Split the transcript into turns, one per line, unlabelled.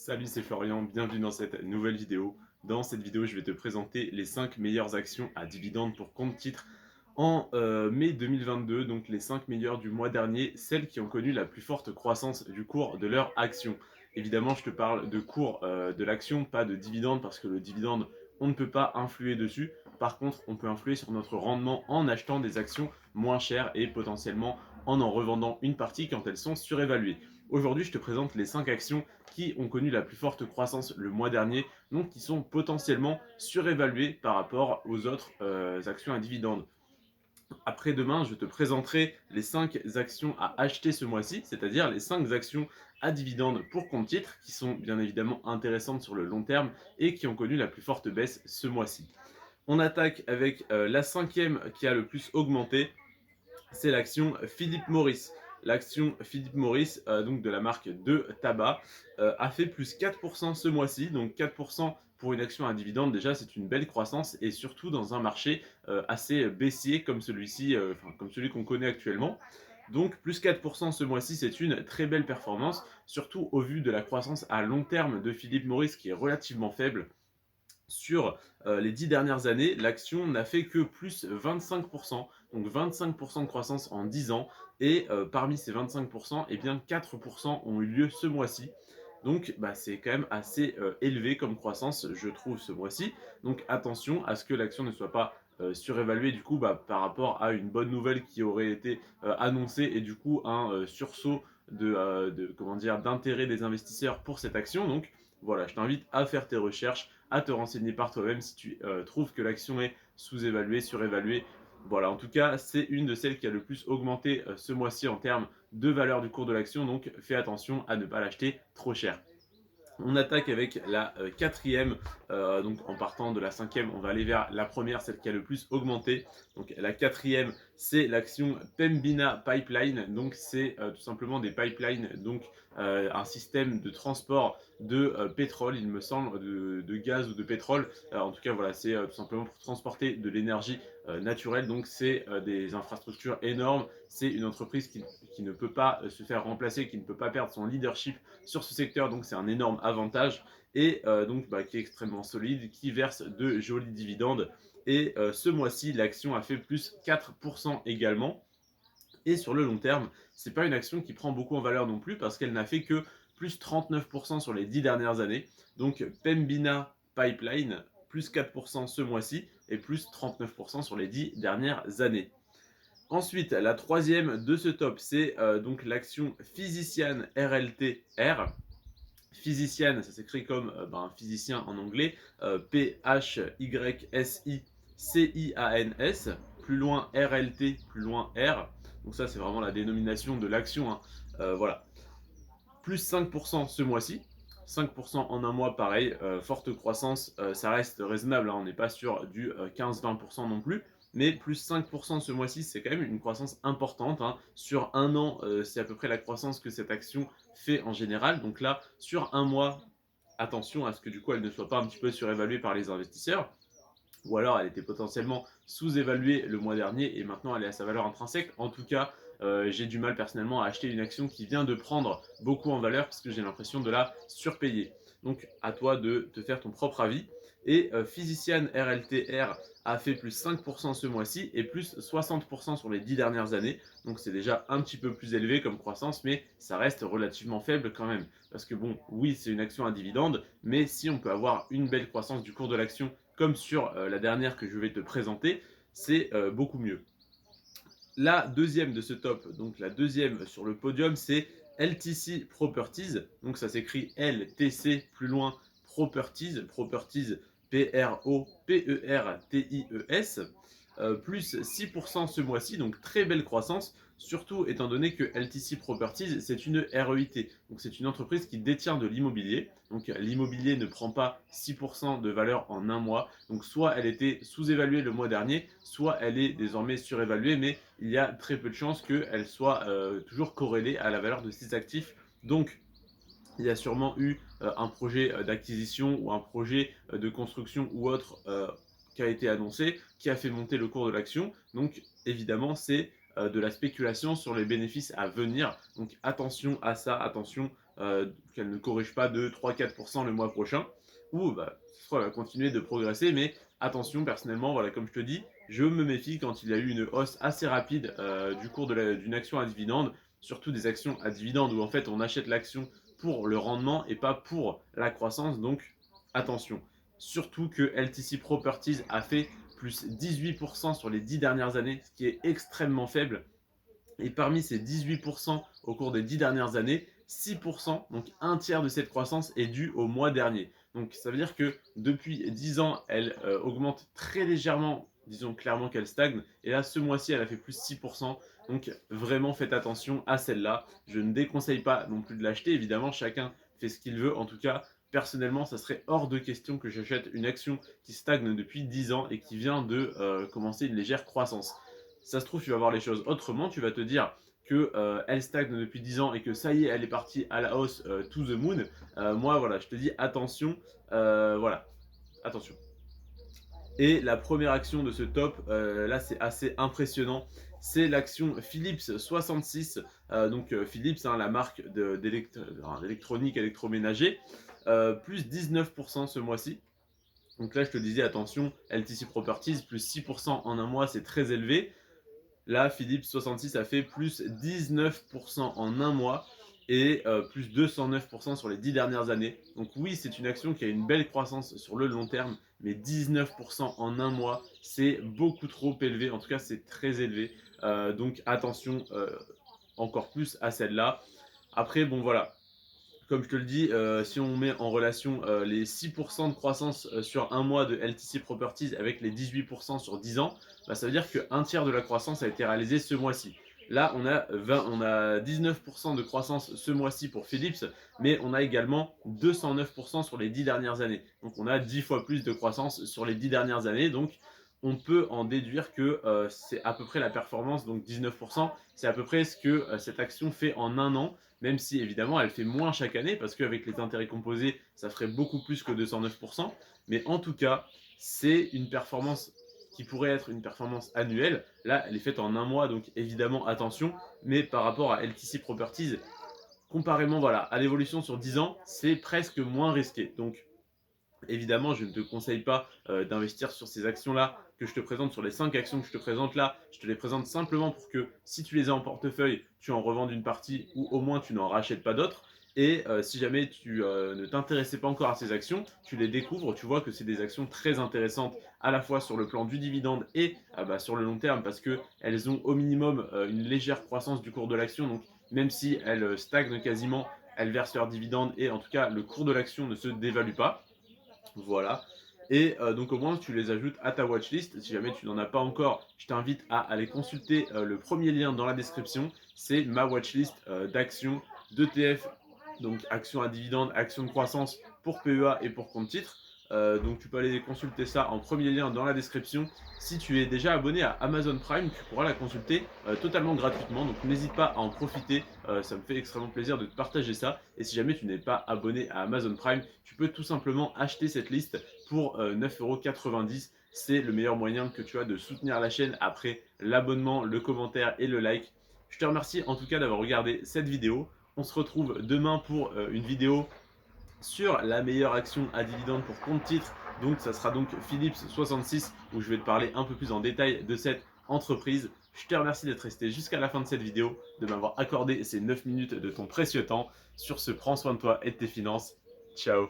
Salut, c'est Florian, bienvenue dans cette nouvelle vidéo. Dans cette vidéo, je vais te présenter les 5 meilleures actions à dividendes pour compte titre en mai 2022, donc les 5 meilleures du mois dernier, celles qui ont connu la plus forte croissance du cours de leur action. Évidemment, je te parle de cours de l'action, pas de dividendes, parce que le dividende, on ne peut pas influer dessus. Par contre, on peut influer sur notre rendement en achetant des actions moins chères et potentiellement en revendant une partie quand elles sont surévaluées. Aujourd'hui, je te présente les 5 actions qui ont connu la plus forte croissance le mois dernier, donc qui sont potentiellement surévaluées par rapport aux autres actions à dividendes. Après-demain, je te présenterai les 5 actions à acheter ce mois-ci, c'est-à-dire les 5 actions à dividendes pour compte titre, qui sont bien évidemment intéressantes sur le long terme et qui ont connu la plus forte baisse ce mois-ci. On attaque avec la cinquième qui a le plus augmenté, c'est l'action Philip Morris. L'action Philip Morris, donc de la marque de tabac, a fait plus 4% ce mois-ci. Donc 4% pour une action à dividende, déjà c'est une belle croissance et surtout dans un marché assez baissier comme celui-ci, comme celui qu'on connaît actuellement. Donc plus 4% ce mois-ci, c'est une très belle performance, surtout au vu de la croissance à long terme de Philip Morris qui est relativement faible. Sur les 10 dernières années, l'action n'a fait que plus 25%, donc 25% de croissance en 10 ans, et parmi ces 25%, eh bien 4% ont eu lieu ce mois-ci. Donc c'est quand même assez élevé comme croissance, je trouve, ce mois-ci. Donc attention à ce que l'action ne soit pas surévaluée du coup par rapport à une bonne nouvelle qui aurait été annoncée et du coup un sursaut comment dire, d'intérêt des investisseurs pour cette action. Donc voilà, je t'invite à faire tes recherches, à te renseigner par toi-même si tu trouves que l'action est sous-évaluée, surévaluée. Voilà, en tout cas, c'est une de celles qui a le plus augmenté ce mois-ci en termes de valeur du cours de l'action, donc fais attention à ne pas l'acheter trop cher. On attaque avec la quatrième, donc en partant de la cinquième, on va aller vers la première, celle qui a le plus augmenté. Donc la quatrième, c'est l'action Pembina Pipeline. Donc c'est tout simplement des pipelines, donc un système de transport de pétrole, il me semble, de gaz ou de pétrole. En tout cas, voilà, c'est tout simplement pour transporter de l'énergie naturelle. Donc c'est des infrastructures énormes. C'est une entreprise qui ne peut pas se faire remplacer, qui ne peut pas perdre son leadership sur ce secteur, donc c'est un énorme avantage et qui est extrêmement solide, qui verse de jolis dividendes. Et ce mois-ci, l'action a fait plus 4% également. Et sur le long terme, c'est pas une action qui prend beaucoup en valeur non plus parce qu'elle n'a fait que plus 39% sur les 10 dernières années. Donc Pembina Pipeline, plus 4% ce mois-ci et plus 39% sur les 10 dernières années. Ensuite, la troisième de ce top, c'est donc l'action Physician RLTR. Physician, ça s'écrit comme physicien en anglais, P-H-Y-S-I-C-I-A-N-S, plus loin R-L-T, plus loin R. Donc ça, c'est vraiment la dénomination de l'action, hein. Voilà. Plus 5% ce mois-ci. 5% en un mois, pareil, forte croissance, ça reste raisonnable, hein, on n'est pas sur du 15-20% non plus, mais plus 5% ce mois-ci, c'est quand même une croissance importante, hein. Sur un an, c'est à peu près la croissance que cette action fait en général, donc là, sur un mois, attention à ce que du coup elle ne soit pas un petit peu surévaluée par les investisseurs, ou alors elle était potentiellement sous-évaluée le mois dernier et maintenant elle est à sa valeur intrinsèque. En tout cas, j'ai du mal personnellement à acheter une action qui vient de prendre beaucoup en valeur parce que j'ai l'impression de la surpayer. Donc à toi de te faire ton propre avis. Et Physician RLTR a fait plus 5% ce mois-ci et plus 60% sur les 10 dernières années. Donc c'est déjà un petit peu plus élevé comme croissance, mais ça reste relativement faible quand même. Parce que bon, oui, c'est une action à dividende, mais si on peut avoir une belle croissance du cours de l'action comme sur la dernière que je vais te présenter, c'est beaucoup mieux. La deuxième de ce top, donc la deuxième sur le podium, c'est LTC Properties. Donc ça s'écrit LTC plus loin Properties, Properties P-R-O-P-E-R-T-I-E-S, plus 6% ce mois-ci, donc très belle croissance, surtout étant donné que LTC Properties, c'est une REIT, donc c'est une entreprise qui détient de l'immobilier, donc l'immobilier ne prend pas 6% de valeur en un mois, donc soit elle était sous-évaluée le mois dernier, soit elle est désormais surévaluée, mais il y a très peu de chances qu'elle soit toujours corrélée à la valeur de ses actifs, donc il y a sûrement eu un projet d'acquisition ou un projet de construction ou autre qui a été annoncé, qui a fait monter le cours de l'action. Donc évidemment, c'est de la spéculation sur les bénéfices à venir. Donc attention à ça, attention qu'elle ne corrige pas de 3-4% le mois prochain, ou bah, soit elle va continuer de progresser, mais attention, personnellement, voilà, comme je te dis, je me méfie quand il y a eu une hausse assez rapide du cours d'une action à dividende, surtout des actions à dividende où en fait on achète l'action pour le rendement et pas pour la croissance, donc attention. Surtout que LTC Properties a fait plus 18% sur les 10 dernières années, ce qui est extrêmement faible. Et parmi ces 18% au cours des 10 dernières années, 6%, donc un tiers de cette croissance, est due au mois dernier. Donc ça veut dire que depuis 10 ans, elle augmente très légèrement, disons clairement qu'elle stagne. Et là, ce mois-ci, elle a fait plus 6%. Donc vraiment, faites attention à celle-là. Je ne déconseille pas non plus de l'acheter. Évidemment, chacun fait ce qu'il veut. En tout cas, personnellement, ça serait hors de question que j'achète une action qui stagne depuis 10 ans et qui vient de commencer une légère croissance. Ça se trouve, tu vas voir les choses autrement. Tu vas te dire que elle stagne depuis 10 ans et que ça y est, elle est partie à la hausse to the moon. Moi, voilà, je te dis attention. Voilà, attention. Et la première action de ce top, là, c'est assez impressionnant. C'est l'action Philips 66. Donc, Philips, hein, la marque d'électronique électroménager, plus 19% ce mois-ci. Donc là, je te disais, attention, LTC Properties, plus 6% en un mois, c'est très élevé. Là, Philips 66 a fait plus 19% en un mois et plus 209% sur les 10 dernières années. Donc oui, c'est une action qui a une belle croissance sur le long terme, mais 19% en un mois, c'est beaucoup trop élevé. En tout cas, c'est très élevé. Donc attention encore plus à celle-là. Après, bon voilà, comme je te le dis, si on met en relation les 6% de croissance sur un mois de LTC Properties avec les 18% sur 10 ans, bah, ça veut dire qu'un tiers de la croissance a été réalisée ce mois-ci. Là, on a 19% de croissance ce mois-ci pour Philips, mais on a également 209% sur les 10 dernières années. Donc on a 10 fois plus de croissance sur les 10 dernières années. Donc on peut en déduire que c'est à peu près la performance, donc 19%, c'est à peu près ce que cette action fait en un an, même si évidemment elle fait moins chaque année, parce qu'avec les intérêts composés, ça ferait beaucoup plus que 209%, mais en tout cas, c'est une performance qui pourrait être une performance annuelle. Là, elle est faite en un mois, donc évidemment, attention, mais par rapport à LTC Properties, comparément voilà, à l'évolution sur 10 ans, c'est presque moins risqué. Donc évidemment, je ne te conseille pas d'investir sur ces actions-là que je te présente, sur les 5 actions que je te présente là. Je te les présente simplement pour que si tu les as en portefeuille, tu en revendes une partie ou au moins tu n'en rachètes pas d'autres. Et si jamais tu ne t'intéressais pas encore à ces actions, tu les découvres, tu vois que c'est des actions très intéressantes à la fois sur le plan du dividende et bah, sur le long terme parce qu'elles ont au minimum une légère croissance du cours de l'action. Donc même si elles stagnent quasiment, elles versent leurs dividendes et en tout cas le cours de l'action ne se dévalue pas. Voilà. Et donc au moins tu les ajoutes à ta watchlist. Si jamais tu n'en as pas encore, je t'invite à aller consulter le premier lien dans la description. C'est ma watchlist d'actions, d'ETF, donc actions à dividendes, actions de croissance pour PEA et pour compte titre. Donc tu peux aller consulter ça en premier lien dans la description. Si tu es déjà abonné à Amazon Prime, tu pourras la consulter totalement gratuitement. Donc n'hésite pas à en profiter, ça me fait extrêmement plaisir de te partager ça. Et si jamais tu n'es pas abonné à Amazon Prime, tu peux tout simplement acheter cette liste pour 9,90 €. C'est le meilleur moyen que tu as de soutenir la chaîne après l'abonnement, le commentaire et le like. Je te remercie en tout cas d'avoir regardé cette vidéo. On se retrouve demain pour une vidéo sur la meilleure action à dividende pour compte titre. Donc ça sera donc Philips 66 où je vais te parler un peu plus en détail de cette entreprise. Je te remercie d'être resté jusqu'à la fin de cette vidéo, de m'avoir accordé ces 9 minutes de ton précieux temps. Sur ce, prends soin de toi et de tes finances. Ciao.